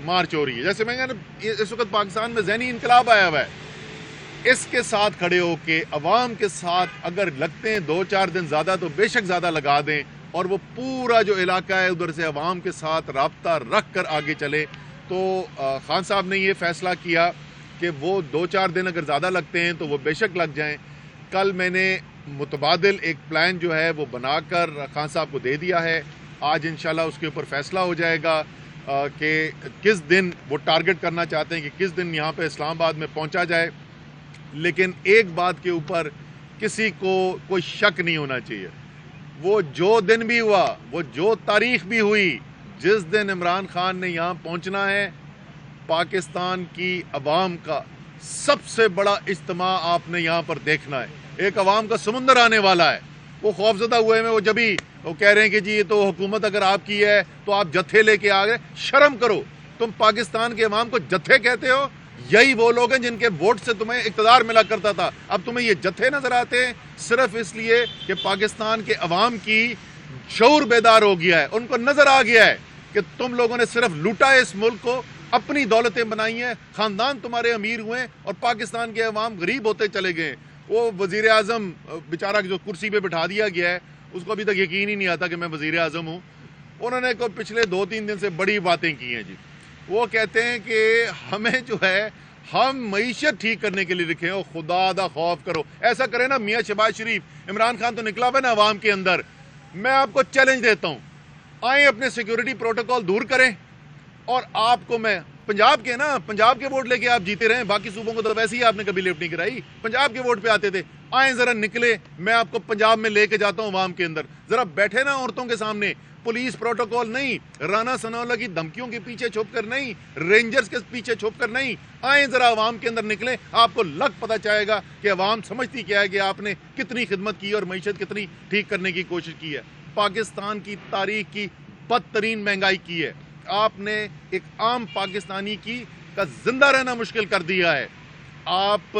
مارچ ہو رہی ہے. جیسے میں کہا نا اس وقت پاکستان میں ذہنی انقلاب آیا ہوا ہے. اس کے ساتھ کھڑے ہو کے عوام کے ساتھ اگر لگتے ہیں 2-4 دن زیادہ تو بے شک زیادہ لگا دیں, اور وہ پورا جو علاقہ ہے ادھر سے عوام کے ساتھ رابطہ رکھ کر آگے چلے. تو خان صاحب نے یہ فیصلہ کیا کہ وہ 2-4 دن اگر زیادہ لگتے ہیں تو وہ بے شک لگ جائیں. کل میں نے متبادل ایک پلان جو ہے وہ بنا کر خان صاحب کو دے دیا ہے. آج انشاءاللہ اس کے اوپر فیصلہ ہو جائے گا کہ کس دن وہ ٹارگٹ کرنا چاہتے ہیں کہ کس دن یہاں پہ اسلام آباد میں پہنچا جائے. لیکن ایک بات کے اوپر کسی کو کوئی شک نہیں ہونا چاہیے, وہ جو دن بھی ہوا, وہ جو تاریخ بھی ہوئی, جس دن عمران خان نے یہاں پہنچنا ہے, پاکستان کی عوام کا سب سے بڑا اجتماع آپ نے یہاں پر دیکھنا ہے. ایک عوام کا سمندر آنے والا ہے. وہ خوفزدہ ہوئے میں وہ کہہ رہے ہیں کہ جی یہ تو حکومت اگر آپ کی ہے تو آپ جتھے لے کے آ گئے. شرم کرو, تم پاکستان کے عوام کو جتھے کہتے ہو. یہی وہ لوگ ہیں جن کے ووٹ سے تمہیں اقتدار ملا کرتا تھا. اب تمہیں یہ جتھے نظر آتے ہیں صرف اس لیے کہ پاکستان کے عوام کی شعور بیدار ہو گیا ہے. ان کو نظر آ گیا ہے کہ تم لوگوں نے صرف لوٹا ہے اس ملک کو, اپنی دولتیں بنائی ہیں, خاندان تمہارے امیر ہوئے اور پاکستان کے عوام غریب ہوتے چلے گئے. وہ وزیر اعظم بیچارہ جو کرسی پہ بٹھا دیا گیا ہے, اس کو ابھی تک یقین ہی نہیں آتا کہ میں وزیر اعظم ہوں. انہوں نے پچھلے 2-3 دن سے بڑی باتیں کی ہیں جی. وہ کہتے ہیں کہ ہمیں جو ہے ہم معیشت ٹھیک کرنے کے لیے لکھے ہیں. خدا دا خوف کرو, ایسا کرے نا میاں شہباز شریف. عمران خان تو نکلا ہوا ہے نا عوام کے اندر. میں آپ کو چیلنج دیتا ہوں, آئیں اپنے سیکیورٹی پروٹوکول دور کریں, اور آپ کو میں پنجاب کے نا, پنجاب کے ووٹ لے کے آپ جیتے رہیں. باقی صوبوں کو تو ویسے ہی آپ نے کبھی لفٹ نہیں کرائی, پنجاب کے ووٹ پہ آتے تھے. آئیں ذرا نکلے, میں آپ کو پنجاب میں لے کے جاتا ہوں عوام کے اندر. ذرا بیٹھے نا عورتوں کے سامنے, پولیس پروٹوکول نہیں, رانا ثناءاللہ کی دھمکیوں کے پیچھے چھپ کر نہیں, رینجرز کے پیچھے چھپ کر نہیں. آئیں ذرا عوام کے اندر نکلیں, آپ کو لگ پتہ چاہے گا کہ عوام سمجھتی کیا ہے کہ آپ نے کتنی خدمت کی اور معیشت کتنی ٹھیک کرنے کی کوشش کی ہے. پاکستان کی تاریخ کی بدترین مہنگائی کی ہے. آپ نے ایک عام پاکستانی کا زندہ رہنا مشکل کر دیا ہے. آپ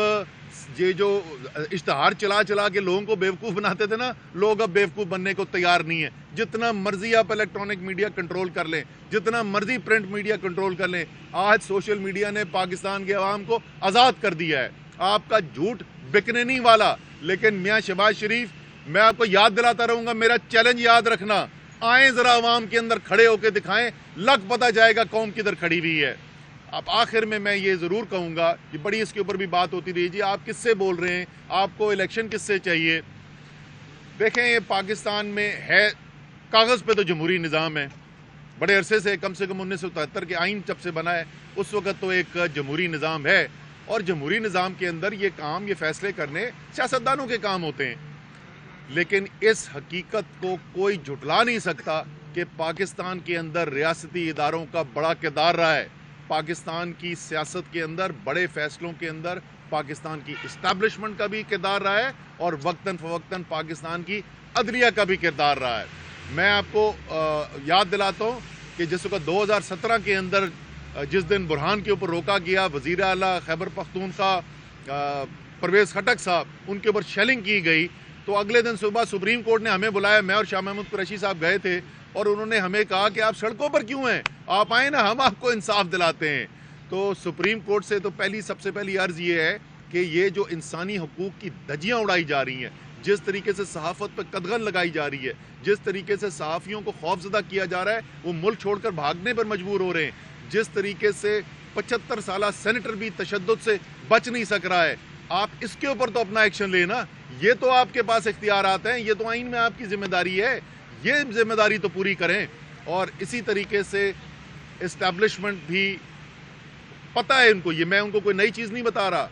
یہ جو اشتہار چلا کے لوگوں کو بیوقوف بناتے تھے نا, لوگ اب بیوقوف بننے کو تیار نہیں ہیں. جتنا مرضی آپ الیکٹرانک میڈیا کنٹرول کر لیں, جتنا مرضی پرنٹ میڈیا کنٹرول کر لیں, آج سوشل میڈیا نے پاکستان کے عوام کو آزاد کر دیا ہے. آپ کا جھوٹ بکنے نہیں والا. لیکن میاں شہباز شریف, میں آپ کو یاد دلاتا رہوں گا, میرا چیلنج یاد رکھنا. آئیں ذرا عوام کے اندر کھڑے ہو کے دکھائیں, لگ پتہ جائے گا قوم کدھر کھڑی ہوئی ہے. اب آخر میں یہ ضرور کہوں گا کہ بڑی اس کے اوپر بھی بات ہوتی رہی, جی آپ کس سے بول رہے ہیں, آپ کو الیکشن کس سے چاہیے. دیکھیں یہ پاکستان میں ہے, کاغذ پہ تو جمہوری نظام ہے, بڑے عرصے سے, کم 1973 کے آئین جب سے بنا ہے اس وقت تو ایک جمہوری نظام ہے. اور جمہوری نظام کے اندر یہ کام, یہ فیصلے کرنے سیاستدانوں کے کام ہوتے ہیں. لیکن اس حقیقت کو کوئی جھٹلا نہیں سکتا کہ پاکستان کے اندر ریاستی اداروں کا بڑا کردار رہا ہے. پاکستان کی سیاست کے اندر, بڑے فیصلوں کے اندر پاکستان کی اسٹیبلشمنٹ کا بھی کردار رہا ہے, اور وقتاً فوقتاً پاکستان کی عدلیہ کا بھی کردار رہا ہے. میں آپ کو یاد دلاتا ہوں کہ جس وقت 2017 کے اندر جس دن برہان کے اوپر روکا گیا, وزیر اعلیٰ خیبر پختونخوا پرویز خٹک صاحب, ان کے اوپر شیلنگ کی گئی, تو اگلے دن صبح سپریم کورٹ نے ہمیں بلایا. میں اور شاہ محمود قریشی صاحب گئے تھے, اور انہوں نے ہمیں کہا کہ آپ سڑکوں پر کیوں ہیں, آپ آئیں نا, ہم آپ کو انصاف دلاتے ہیں. تو سپریم کورٹ سے تو سب سے پہلی عرض یہ ہے کہ یہ جو انسانی حقوق کی دھجیاں اڑائی جا رہی ہیں, جس طریقے سے صحافت پہ قدغن لگائی جا رہی ہے, جس طریقے سے صحافیوں کو خوفزدہ کیا جا رہا ہے, وہ ملک چھوڑ کر بھاگنے پر مجبور ہو رہے ہیں, جس طریقے سے 75 سالہ سینیٹر بھی تشدد سے بچ نہیں سک رہا ہے, آپ اس کے اوپر تو اپنا ایکشن لینا. یہ تو آپ کے پاس اختیارات ہیں, یہ تو آئین میں آپ کی ذمہ داری ہے, یہ ذمہ داری تو پوری کریں. اور اسی طریقے سے اسٹیبلشمنٹ بھی پتہ ہے ان کو, یہ میں ان کو کوئی نئی چیز نہیں بتا رہا,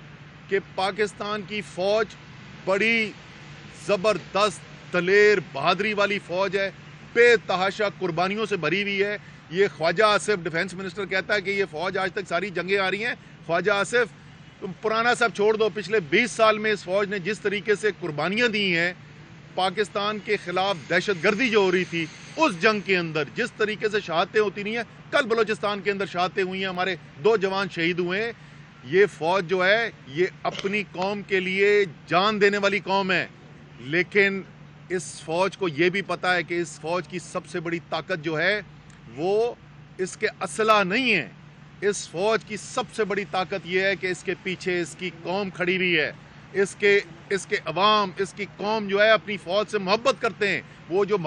کہ پاکستان کی فوج بڑی زبردست دلیر بہادری والی فوج ہے, بے تحاشا قربانیوں سے بھری ہوئی ہے. یہ خواجہ آصف ڈیفنس منسٹر کہتا ہے کہ یہ فوج آج تک ساری جنگیں آ رہی ہیں. خواجہ آصف, تم پرانا سب چھوڑ دو, پچھلے 20 سال میں اس فوج نے جس طریقے سے قربانیاں دی ہیں, پاکستان کے خلاف دہشت گردی جو ہو رہی تھی اس جنگ کے اندر, جس طریقے سے شہادتیں ہوتی نہیں ہیں, کل بلوچستان کے اندر شہادتیں ہوئی ہیں, ہمارے 2 جوان شہید ہوئے ہیں. یہ فوج جو ہے یہ اپنی قوم کے لیے جان دینے والی قوم ہے. لیکن اس فوج کو یہ بھی پتا ہے کہ اس فوج کی سب سے بڑی طاقت جو ہے وہ اس کے اسلحہ نہیں ہے, اس فوج کی سب سے بڑی طاقت یہ ہے کہ اس کے پیچھے اس کی قوم کھڑی ہوئی ہے. اس کے عوام، اس کی قوم جو ہے اپنی فوج سے محبت کرتے ہیں. وہ جو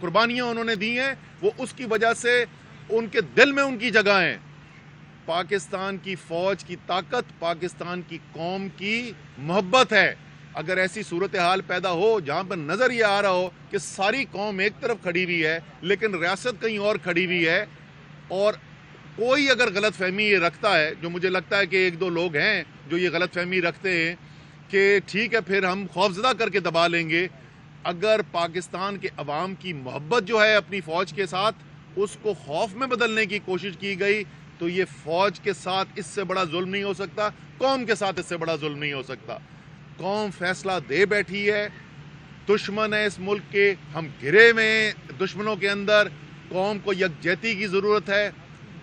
قربانیاں انہوں نے دی ہیں وہ اس کی وجہ سے ان کے دل میں ان کی جگہ ہیں. پاکستان کی فوج کی طاقت پاکستان کی قوم کی محبت ہے. اگر ایسی صورتحال پیدا ہو جہاں پر نظر یہ آ رہا ہو کہ ساری قوم ایک طرف کھڑی ہوئی ہے لیکن ریاست کہیں اور کھڑی ہوئی ہے، اور کوئی اگر غلط فہمی یہ رکھتا ہے، جو مجھے لگتا ہے کہ ایک دو لوگ ہیں جو یہ غلط فہمی رکھتے ہیں کہ ٹھیک ہے پھر ہم خوفزدہ کر کے دبا لیں گے. اگر پاکستان کے عوام کی محبت جو ہے اپنی فوج کے ساتھ اس کو خوف میں بدلنے کی کوشش کی گئی تو یہ فوج کے ساتھ اس سے بڑا ظلم نہیں ہو سکتا، قوم کے ساتھ اس سے بڑا ظلم نہیں ہو سکتا. قوم فیصلہ دے بیٹھی ہے. دشمن ہے اس ملک کے، ہم گھرے ہوئے ہیں دشمنوں کے اندر. قوم کو یکجہتی کی ضرورت ہے.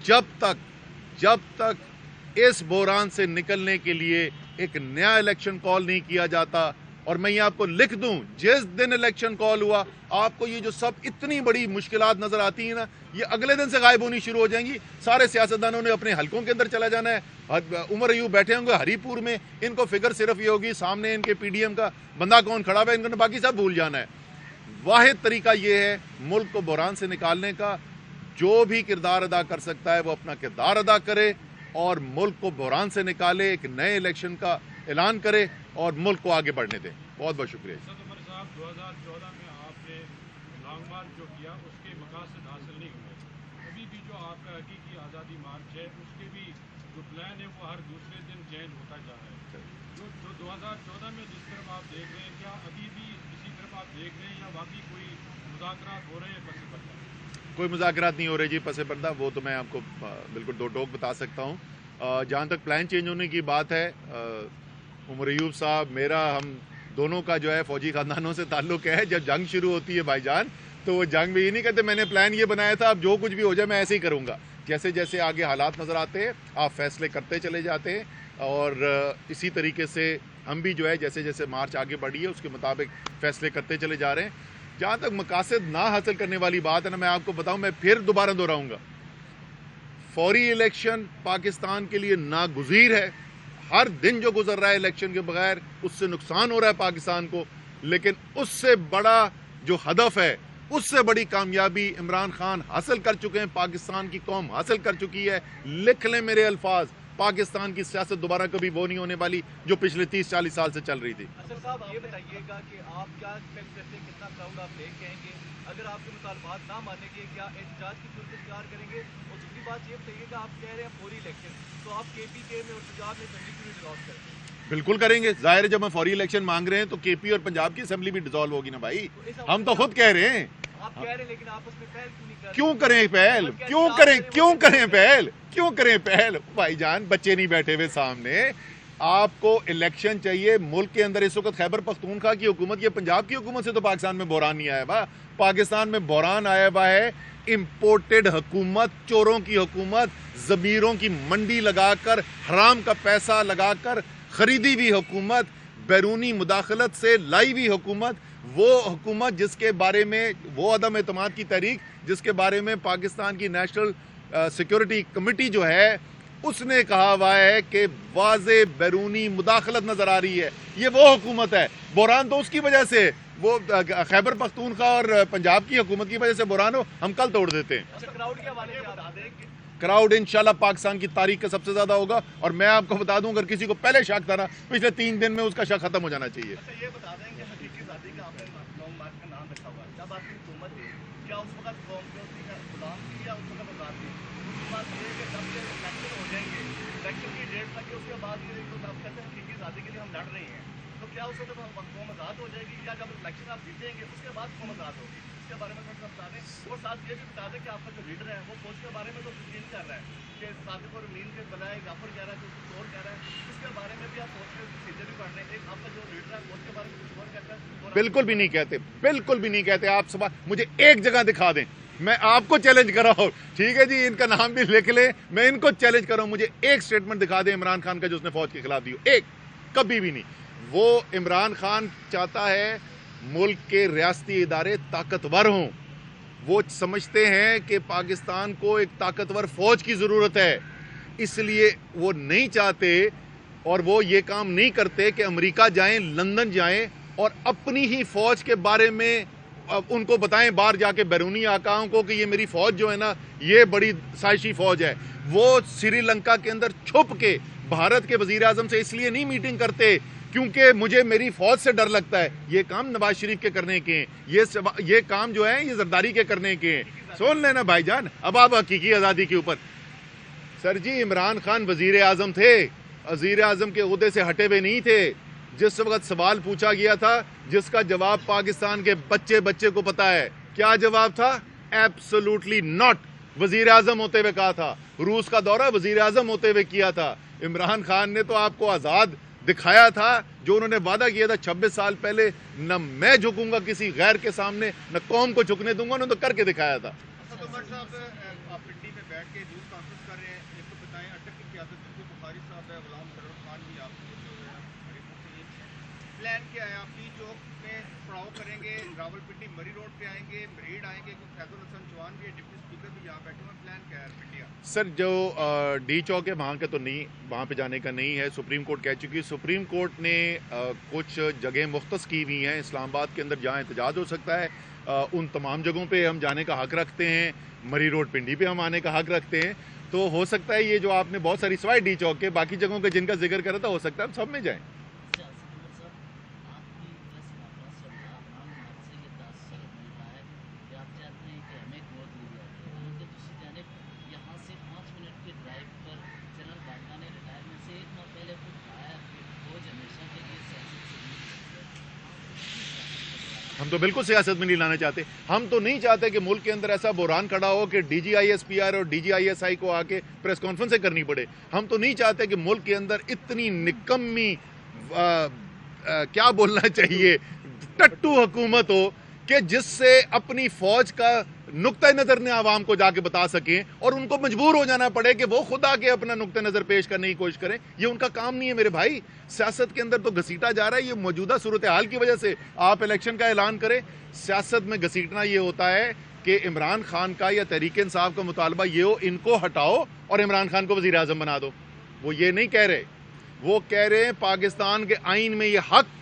جب تک اس بحران سے نکلنے کے لیے ایک نیا الیکشن کال نہیں کیا جاتا، اور میں یہ آپ کو لکھ دوں جس دن الیکشن کال ہوا آپ کو یہ جو سب اتنی بڑی مشکلات نظر آتی ہیں نا، یہ اگلے دن سے غائب ہونی شروع ہو جائیں گی. سارے سیاستدانوں نے اپنے حلقوں کے اندر چلا جانا ہے. عمر ایوب بیٹھے ہوں گے ہری پور میں، ان کو فکر صرف یہ ہوگی سامنے ان کے پی ڈی ایم کا بندہ کون کھڑا ہوا ہے، ان کو باقی سب بھول جانا ہے. واحد طریقہ یہ ہے ملک کو بحران سے نکالنے کا. جو بھی کردار ادا کر سکتا ہے وہ اپنا کردار ادا کرے اور ملک کو بحران سے نکالے، ایک نئے الیکشن کا اعلان کرے اور ملک کو آگے بڑھنے دیں. بہت بہت شکریہ. عمر صاحب 2014 میں آپ نے لانگ مارچ جو کیا اس کے مقاصد حاصل نہیں ہوئے. ابھی بھی جو آپ کا حقیقی آزادی مارچ ہے اس کے بھی جو پلان ہے وہ ہر دوسرے دن چینج ہوتا جا رہا ہے. جو 2014 میں جس طرف آپ دیکھ رہے ہیں کیا ابھی بھی اسی طرف آپ دیکھ رہے ہیں یا واقعی کوئی مذاکرات ہو رہے ہیں پس پردہ؟ کوئی مذاکرات نہیں ہو رہے جی پس پردہ. وہ تو میں آپ کو بالکل دو ٹوک بتا سکتا ہوں. جہاں تک پلان چینج ہونے کی بات ہے، عمر ایوب صاحب میرا ہم دونوں کا جو ہے فوجی خاندانوں سے تعلق ہے. جب جنگ شروع ہوتی ہے بھائی جان تو وہ جنگ میں یہ نہیں کہتے میں نے پلان یہ بنایا تھا اب جو کچھ بھی ہو جائے میں ایسے ہی کروں گا. جیسے جیسے آگے حالات نظر آتے ہیں آپ فیصلے کرتے چلے جاتے ہیں، اور اسی طریقے سے ہم بھی جو ہے جیسے جیسے مارچ آگے بڑھی ہے اس کے مطابق فیصلے کرتے چلے جا رہے ہیں. جہاں تک مقاصد نہ حاصل کرنے والی بات ہے نا، میں آپ کو بتاؤں، میں پھر دوبارہ دہراؤں گا، فوری الیکشن پاکستان کے لیے ناگزیر ہے. ہر دن جو گزر رہا ہے الیکشن کے بغیر اس سے نقصان ہو رہا ہے پاکستان کو، لیکن اس سے بڑا جو ہدف ہے، اس سے بڑی کامیابی عمران خان حاصل کر چکے ہیں، پاکستان کی قوم حاصل کر چکی ہے. لکھ لیں میرے الفاظ، پاکستان کی سیاست دوبارہ کبھی وہ نہیں ہونے والی جو پچھلے 30-40 سال سے چل رہی تھی. صاحب یہ بتائیے گا کہ آپ کیا ایکسپیکٹ کرتے ہیں کتنا کراؤڈ آپ لے کے آئیں گے؟ اگر آپ کے مطالبات نہ مانیں گے کیا احتجاج کی صورت اختیار کریں گے؟ اور دوسری بات یہ بتائیے گا آپ کہہ رہے ہیں فوری الیکشن، تو آپ کے پی کے میں اور پنجاب میں اسمبلی کیوں نہیں ڈیزالو کریں گے؟ بالکل کریں گے. ظاہر ہے جب ہم فوری الیکشن مانگ رہے ہیں تو کے پی اور پنجاب کی اسمبلی بھی ڈیزالو ہوگی نا بھائی. ہم تو خود کہہ رہے ہیں. آپ کہہ رہے ہیں لیکن آپس میں پہل کیوں نہیں کر رہے؟ کیوں کریں پہل؟ کیوں کریں پہل بھائی جان؟ بچے نہیں بیٹھے ہوئے سامنے. آپ کو الیکشن چاہیے. ملک کے اندر اس وقت خیبر پختونخوا کی حکومت، یہ پنجاب کی حکومت سے تو پاکستان میں بحران نہیں آیا ہوا. پاکستان میں بحران آیا ہوا ہے امپورٹڈ حکومت، چوروں کی حکومت، ضمیروں کی منڈی لگا کر، حرام کا پیسہ لگا کر خریدی ہوئی حکومت، بیرونی مداخلت سے لائی ہوئی حکومت. وہ حکومت جس کے بارے میں، وہ عدم اعتماد کی تحریک جس کے بارے میں پاکستان کی نیشنل سیکورٹی کمیٹی جو ہے اس نے کہا ہوا ہے کہ واضح بیرونی مداخلت نظر آ رہی ہے. یہ وہ حکومت ہے. بحران تو اس کی وجہ سے، وہ خیبر پختونخوا اور پنجاب کی حکومت کی وجہ سے بحران ہو، ہم کل توڑ دیتے ہیں. کراؤڈ کے حوالے سے بتا دیں کہ کراؤڈ انشاءاللہ پاکستان کی تاریخ کا سب سے زیادہ ہوگا. اور میں آپ کو بتا دوں اگر کسی کو پہلے شک تھا نا، پچھلے 3 دن میں اس کا شک ختم ہو جانا چاہیے. یہ بتا دیں کہ حقیقی ذاتی کا آپ نے لانگ مارچ کا نام رکھا ہوا ہے. جب آپ کی حکومت تھی کیا اس وقت قوم کو غلام تھی یا اس وقت آزاد تھی؟ دوسری بات یہ ہے کہ جب یہ الیکشن ہو جائیں گے، الیکشن کی ڈیٹ تک اس کے بعد یہ تو آپ کہتے ہیں حقیقی ذاتی کے لیے ہم لڑ رہے ہیں، تو کیا اس وقت قوم آزاد ہو جائے گی یا جب الیکشن آپ جیتیں گے اس کے بعد قوم آزاد ہوگی؟ اس کے بارے میں تھوڑا سا بتا دیں. اور ساتھ یہ بھی بتا دیں کہ آپ کا جو لیڈر ہے وہ فوج کے بارے میں تو کچھ نہیں کر رہا ہے کہ صادق اور امین کے بجائے غافر کہہ رہا ہے کچھ اور کہہ رہا ہے. اس کے بارے میں بھی آپ فوج کے سیدھے بھی پڑھ رہے ہیں. ایک آپ کا جو لیڈر ہے فوج کے بارے میں کچھ اور کہتا ہے. بالکل بھی نہیں کہتے، بالکل بھی نہیں کہتے. آپ سب مجھے ایک جگہ دکھا دیں، میں آپ کو چیلنج کر رہا ہوں. ٹھیک ہے جی، ان کا نام بھی لکھ لیں، میں ان کو چیلنج کر رہا ہوں. مجھے ایک سٹیٹمنٹ دکھا دیں عمران خان کا جو اس نے فوج کے خلاف دی ہو. ایک، کبھی بھی نہیں. وہ عمران خان چاہتا ہے ملک کے ریاستی ادارے طاقتور ہوں. وہ سمجھتے ہیں کہ پاکستان کو ایک طاقتور فوج کی ضرورت ہے. اس لیے وہ نہیں چاہتے اور وہ یہ کام نہیں کرتے کہ امریکہ جائیں، لندن جائیں اور اپنی ہی فوج کے بارے میں ان کو بتائیں باہر جا کے بیرونی آقاؤں کو کہ یہ میری فوج جو ہے نا یہ بڑی سائشی فوج ہے. وہ سری لنکا کے اندر چھپ کے بھارت کے وزیر اعظم سے اس لیے نہیں میٹنگ کرتے کیونکہ مجھے میری فوج سے ڈر لگتا ہے. یہ کام نواز شریف کے کرنے کے ہیں، یہ کام جو ہے یہ زرداری کے کرنے کے ہیں. سن لینا بھائی جان. اب آپ حقیقی آزادی کے اوپر سر جی عمران خان وزیر اعظم تھے، وزیر اعظم کے عہدے سے ہٹے ہوئے نہیں تھے. جس وقت سوال پوچھا گیا تھا جس کا جواب پاکستان کے بچے کو پتا ہے، کیا جواب تھا؟ Absolutely not. وزیر اعظم ہوتے ہوئے کہا تھا. روس کا دورہ وزیر اعظم ہوتے ہوئے کیا تھا. عمران خان نے تو آپ کو آزاد دکھایا تھا جو انہوں نے وعدہ کیا تھا 26 سال پہلے، نہ میں جھکوں گا کسی غیر کے سامنے، نہ قوم کو جھکنے دوں گا، انہوں نے تو کر کے دکھایا تھا. اسد عمر صاحب آپ پنڈی میں بیٹھ کے نیوز کانفرنس کر رہے ہیں. ایک تو بتائیں اٹک کی قیادت میں جو بخاری صاحب ہے، غلام سرور خان بھی آپ پوچھے ہوئے ہیں. پلان کیا ہے؟ آپ ٹی چوک میں پڑاؤ کریں گے، راول پنڈی مری روڈ پہ آئیں گے، مریڈ آئیں گے، فیض الحسن چوہان بھی ڈپٹی اسپیکر بھی یہاں بیٹھے ہوئے. پلان کیا ہے پنڈیا؟ سر جو ڈی چوک ہے وہاں کے تو نہیں، وہاں پہ جانے کا نہیں ہے. سپریم کورٹ کہہ چکی. سپریم کورٹ نے کچھ جگہیں مختص کی ہوئی ہیں اسلام آباد کے اندر جہاں احتجاج ہو سکتا ہے. ان تمام جگہوں پہ ہم جانے کا حق رکھتے ہیں. مری روڈ پنڈی پہ ہم آنے کا حق رکھتے ہیں. تو ہو سکتا ہے یہ جو آپ نے بہت ساری سوائے ڈی چوک کے باقی جگہوں کے جن کا ذکر کرا تھا، ہو سکتا ہے ہم سب میں جائیں. ہم تو بالکل سیاست میں نہیں لانا چاہتے. ہم تو نہیں چاہتے کہ ملک کے اندر ایسا بحران کھڑا ہو کہ D G I S P R اور D G I S I کو آ کے پریس کانفرنسیں کرنی پڑے. ہم تو نہیں چاہتے کہ ملک کے اندر اتنی نکمی کیا بولنا چاہیے ٹٹو حکومت ہو کہ جس سے اپنی فوج کا نقطہ نظر نے عوام کو جا کے بتا سکیں اور ان کو مجبور ہو جانا پڑے کہ وہ خود آ کے اپنا نقطہ نظر پیش کرنے کی کوشش کریں. یہ ان کا کام نہیں ہے میرے بھائی. سیاست کے اندر تو گھسیٹا جا رہا ہے. یہ موجودہ صورتحال کی وجہ سے آپ الیکشن کا اعلان کریں. سیاست میں گھسیٹنا یہ ہوتا ہے کہ عمران خان کا یا تحریک انصاف کا مطالبہ یہ ہو ان کو ہٹاؤ اور عمران خان کو وزیر اعظم بنا دو. وہ یہ نہیں کہہ رہے. وہ کہہ رہے ہیں پاکستان کے آئین میں یہ حق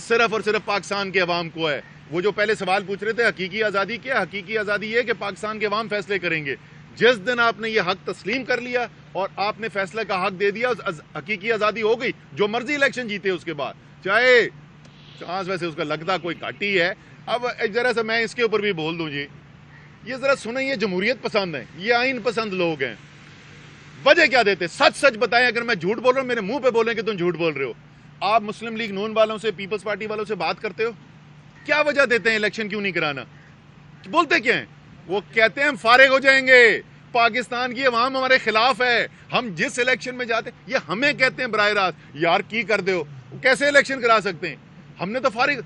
صرف اور صرف پاکستان کے عوام کو ہے. وہ جو پہلے سوال پوچھ رہے تھے حقیقی آزادی کیا؟ حقیقی آزادی یہ کہ پاکستان کے عوام فیصلے کریں گے. جس دن آپ نے یہ حق تسلیم کر لیا اور آپ نے فیصلہ کا حق دے دیا، حقیقی آزادی ہو گئی. جو مرضی الیکشن جیتے اس کے بعد، چاہے چانس ویسے اس کا لگتا کوئی گھٹ ہی ہے. اب ایک ذرا سا میں اس کے اوپر بھی بول دوں جی. یہ ذرا سنیں، یہ جمہوریت پسند ہیں، یہ آئین پسند لوگ ہیں. وجہ کیا دیتے؟ سچ سچ بتائیں. اگر میں جھوٹ بول رہا ہوں میرے منہ پہ بولیں کہ تم جھوٹ بول رہے ہو. آپ مسلم لیگ نون والوں سے، پیپلز پارٹی والوں سے بات کرتے ہو، کیا وجہ دیتے ہیں الیکشن کیوں نہیں کرانا؟ بولتے کیا ہیں؟ وہ کہتے ہیں ہم فارغ ہو جائیں گے، پاکستان کی عوام ہمارے خلاف ہے. ہم جس الیکشن میں جاتے ہیں یہ ہمیں کہتے ہیں براہ راست یار کی کر دے ہو، کیسے الیکشن کرا سکتے ہیں؟ ہم نے تو فارغ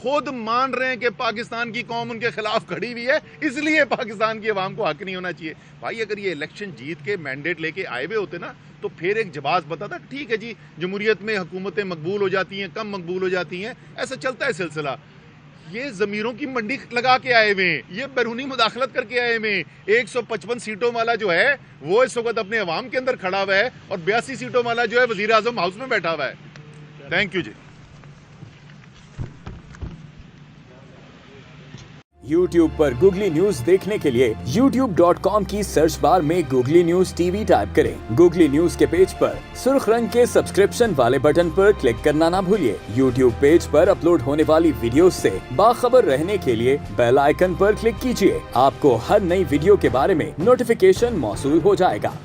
خود مان رہے ہیں کہ پاکستان کی قوم ان کے خلاف کھڑی ہوئی ہے، اس لیے پاکستان کی عوام کو حق نہیں ہونا چاہیے. بھائی اگر یہ الیکشن جیت کے مینڈیٹ لے کے آئے ہوئے ہوتے نا تو پھر ایک جواز بتاتا ٹھیک ہے جی جمہوریت میں حکومتیں مقبول ہو جاتی ہیں، کم مقبول ہو جاتی ہیں، ایسا چلتا ہے سلسلہ. یہ ضمیروں کی منڈی لگا کے آئے ہوئے ہیں، یہ بیرونی مداخلت کر کے آئے ہوئے ہیں. 155 سیٹوں والا جو ہے وہ اس وقت اپنے عوام کے اندر کھڑا ہوا ہے اور 82 سیٹوں والا جو ہے وزیر اعظم ہاؤس میں بیٹھا ہوا ہے. تھینک یو جی. YouTube پر گوگلی نیوز دیکھنے کے لیے youtube.com کی سرچ بار میں Googly News TV type کریں. گوگلی نیوز کے پیج پر سرخ رنگ کے سبسکرپشن والے بٹن پر کلک کرنا نہ بھولیے. YouTube پیج پر اپلوڈ ہونے والی ویڈیوز سے باخبر رہنے کے لیے بیل آئیکن پر کلک کیجیے. آپ کو ہر نئی ویڈیو کے بارے میں نوٹیفیکیشن موصول ہو جائے گا.